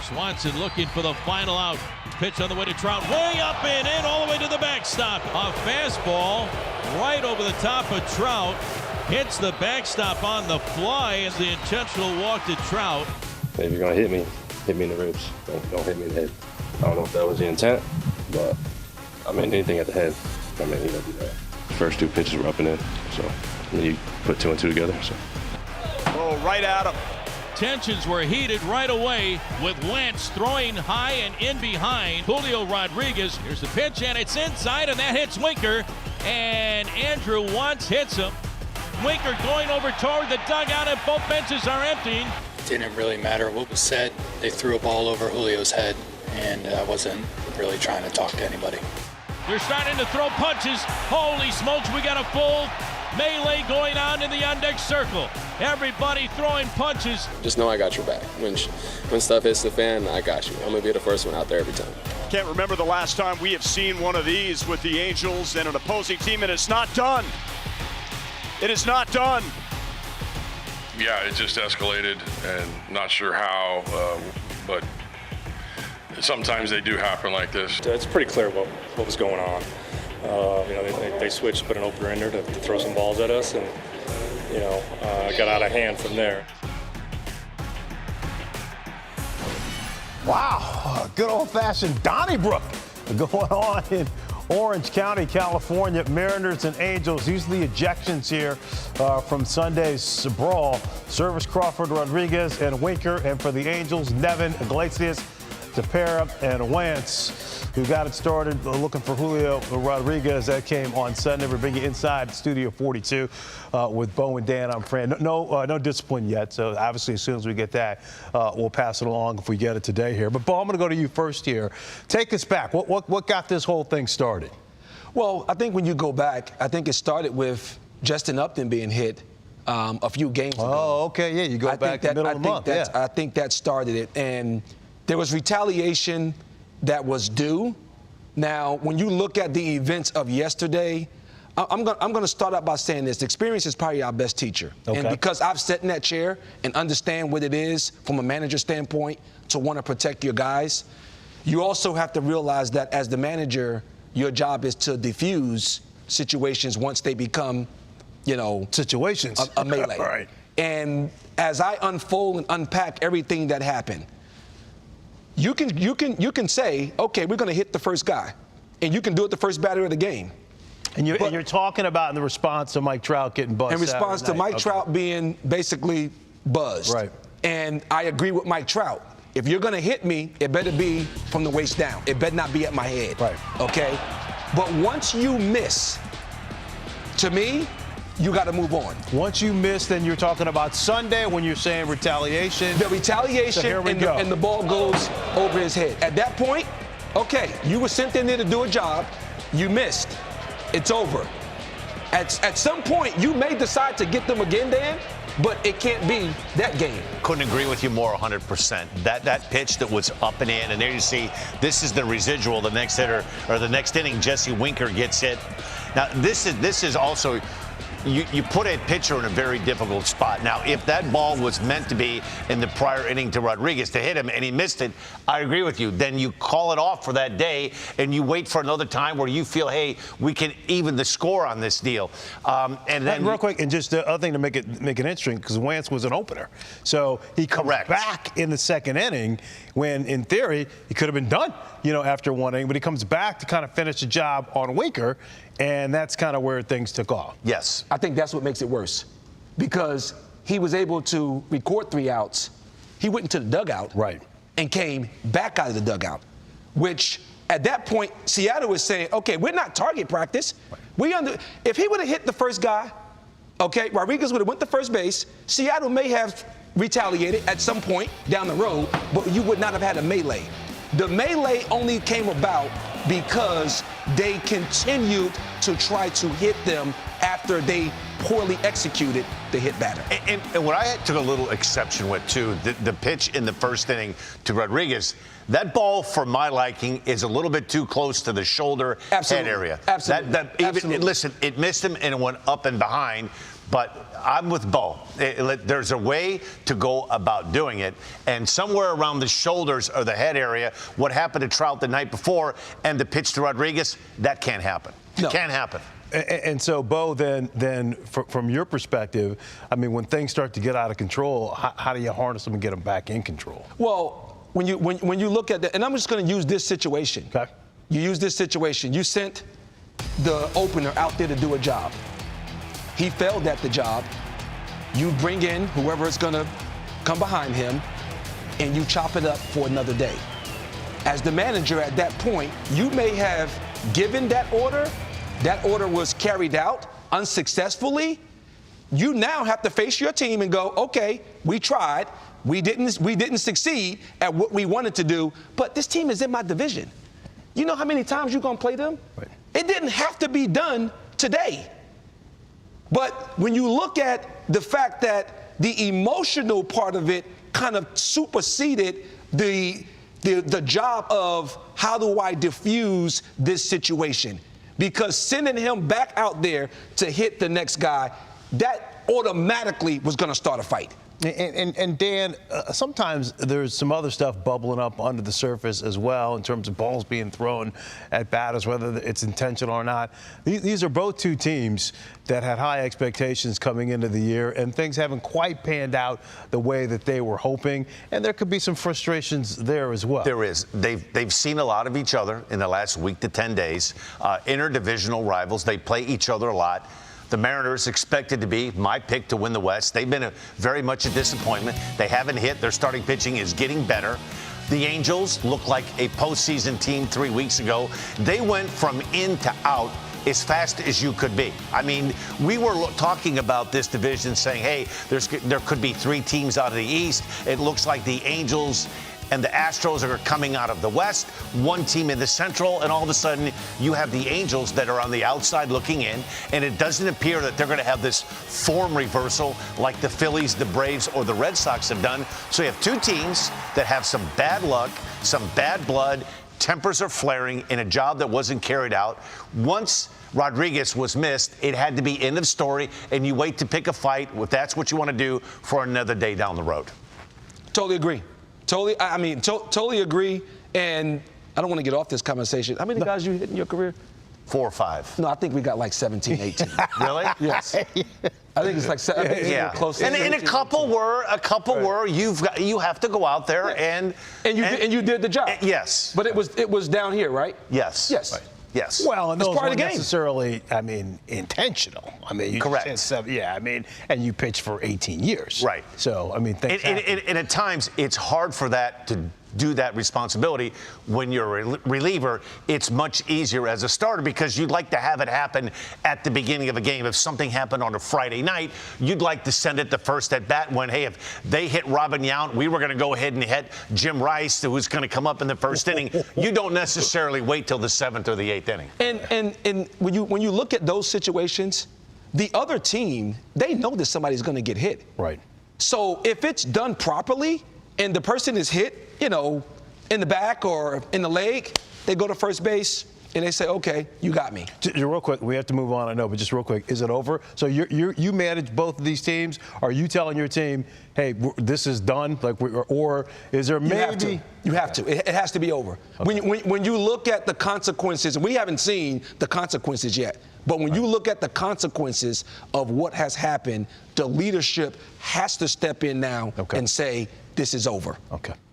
Swanson looking for the final out. Pitch on the way to Trout. Way up and in, all the way to the backstop. A fastball right over the top of Trout. Hits the backstop on the fly as the intentional walk to Trout. If you're going to hit me in the ribs. Don't hit me in the head. I don't know if that was the intent, but I mean, anything at the head, I mean, you don't do that. First two pitches were up and in, so you put 2 and 2 together. So. Oh, right at him. Tensions were heated right away with Wentz throwing high and in behind Julio Rodriguez. Here's the pitch, and it's inside, and that hits Winker. And Andrew Wentz hits him. Winker going over toward the dugout, and both benches are emptying. Didn't really matter what was said. They threw a ball over Julio's head, and I wasn't really trying to talk to anybody. They're starting to throw punches. Holy smokes, we got a full melee going on in the on-deck circle. Everybody throwing punches. Just know I got your back. When stuff hits the fan, I got you. I'm going to be the first one out there every time. Can't remember the last time we have seen one of these with the Angels and an opposing team, and it's not done. It is not done. Yeah, it just escalated, and not sure how, but sometimes they do happen like this. It's pretty clear what was going on. They switched, put an opener in there to throw some balls at us, and got out of hand from there. Wow, good old-fashioned Donnybrook going on in Orange County, California. Mariners and Angels. These are the ejections here from Sunday's brawl. Service Crawford, Rodriguez, and Winker. And for the Angels, Nevin, Iglesias, Tepera, and Wentz, who got it started looking for Julio Rodriguez. That came on Sunday. We're bringing you inside Studio 42 with Bo and Dan. I'm Fran. No discipline yet, so obviously as soon as we get that, we'll pass it along if we get it today here. But Bo, I'm going to go to you first here. Take us back. What got this whole thing started? Well, I think when you go back, I think it started with Justin Upton being hit a few games ago. Oh, okay, yeah, you go back to the middle of the month. Yeah. I think that started it, and there was retaliation that was due. Now, when you look at the events of yesterday, I'm going to start out by saying this. Experience is probably our best teacher. Okay. And because I've sat in that chair and understand what it is from a manager standpoint to want to protect your guys, you also have to realize that as the manager, your job is to diffuse situations once they become, situations. A melee. Right. And as I unfold and unpack everything that happened, you can say, okay, we're going to hit the first guy, and you can do it the first batter of the game. And you're talking about in the response to Mike Trout getting buzzed. In response to Mike Trout being basically buzzed. Right. And I agree with Mike Trout. If you're going to hit me, it better be from the waist down. It better not be at my head. Right. Okay? But once you miss, to me, you got to move on. Once you miss, then you're talking about Sunday when you're saying retaliation. The retaliation so and the ball goes over his head. At that point, okay, you were sent in there to do a job. You missed. It's over. At some point, you may decide to get them again, Dan, but it can't be that game. Couldn't agree with you more 100%. That pitch that was up and in, and there you see, this is the residual. The next hitter, or the next inning, Jesse Winker gets hit. Now, this is also, you put a pitcher in a very difficult spot. Now, if that ball was meant to be in the prior inning to Rodriguez to hit him and he missed it, I agree with you. Then you call it off for that day and you wait for another time where you feel, hey, we can even the score on this deal. And then real quick, and just the other thing to make it interesting, because Wentz was an opener, so he comes back in the second inning when, in theory, he could have been done, after one inning, but he comes back to kind of finish the job on Winker. And that's kind of where things took off. Yes. I think that's what makes it worse. Because he was able to record 3 outs. He went into the dugout. Right. And came back out of the dugout. Which, at that point, Seattle was saying, okay, we're not target practice. Right. If he would have hit the first guy, okay, Rodriguez would have went to first base. Seattle may have retaliated at some point down the road, but you would not have had a melee. The melee only came about because they continued to try to hit them after they poorly executed the hit batter. And what I took a little exception with, too, the pitch in the first inning to Rodriguez, that ball, for my liking, is a little bit too close to the shoulder head area. Absolutely. Listen, it missed him and it went up and behind. But I'm with Bo. There's a way to go about doing it. And somewhere around the shoulders or the head area, what happened to Trout the night before and the pitch to Rodriguez, that can't happen. No. Can't happen. And so, Bo, then from your perspective, I mean, when things start to get out of control, how do you harness them and get them back in control? Well, when you look at that, and I'm just going to use this situation. Okay. You use this situation. You sent the opener out there to do a job. He failed at the job. You bring in whoever is going to come behind him, and you chop it up for another day. As the manager at that point, you may have given that order. That order was carried out unsuccessfully. You now have to face your team and go, okay, we tried. We didn't succeed at what we wanted to do, but this team is in my division. You know how many times you're going to play them? Right. It didn't have to be done today. But when you look at the fact that the emotional part of it kind of superseded the job of how do I diffuse this situation? Because sending him back out there to hit the next guy, that automatically was going to start a fight. And Dan, sometimes there's some other stuff bubbling up under the surface as well in terms of balls being thrown at batters, whether it's intentional or not. These are both two teams that had high expectations coming into the year, and things haven't quite panned out the way that they were hoping, and there could be some frustrations there as well. There is. They've seen a lot of each other in the last week to 10 days. Interdivisional rivals. They play each other a lot. The Mariners expected to be my pick to win the West. They've been very much a disappointment. They haven't hit. Their starting pitching is getting better. The Angels look like a postseason team 3 weeks ago. They went from in to out as fast as you could be. I mean, we were talking about this division saying, hey, there could be 3 teams out of the East. It looks like the Angels and the Astros are coming out of the West, 1 team in the Central, and all of a sudden you have the Angels that are on the outside looking in, and it doesn't appear that they're going to have this form reversal like the Phillies, the Braves, or the Red Sox have done. So you have 2 teams that have some bad luck, some bad blood, tempers are flaring in a job that wasn't carried out. Once Rodriguez was missed, it had to be end of story, and you wait to pick a fight if that's what you want to do for another day down the road. Totally agree. Totally agree. And I don't want to get off this conversation. How many guys you hit in your career? 4 or 5. No, I think we got like 17, 18. Really? Yes. I think it's like close. And a couple were. You have to go out there and you did the job. Yes. But it was down here, right? Yes. Yes. Right. Yes. Well, and It's those part of weren't the game. necessarily, intentional. I mean, you correct. Just had 7, and you pitched for 18 years. Right. So, things happen. And at times, it's hard for that to do that responsibility. When you're a reliever, it's much easier as a starter because you'd like to have it happen at the beginning of a game. If something happened on a Friday night, you'd like to send it the first at bat when, hey, if they hit Robin Yount, we were going to go ahead and hit Jim Rice, who's going to come up in the first inning. You don't necessarily wait till the 7th or the 8th inning. And when you look at those situations, the other team, they know that somebody's going to get hit. Right. So if it's done properly and the person is hit, in the back or in the leg, they go to first base and they say, okay, you got me. Real quick, we have to move on, I know, but just real quick, is it over? So you manage both of these teams. Are you telling your team, hey, this is done? Or is there maybe? You have to. It has to be over. Okay. When you look at the consequences, and we haven't seen the consequences yet, but when you look at the consequences of what has happened, the leadership has to step in now and say, this is over. Okay.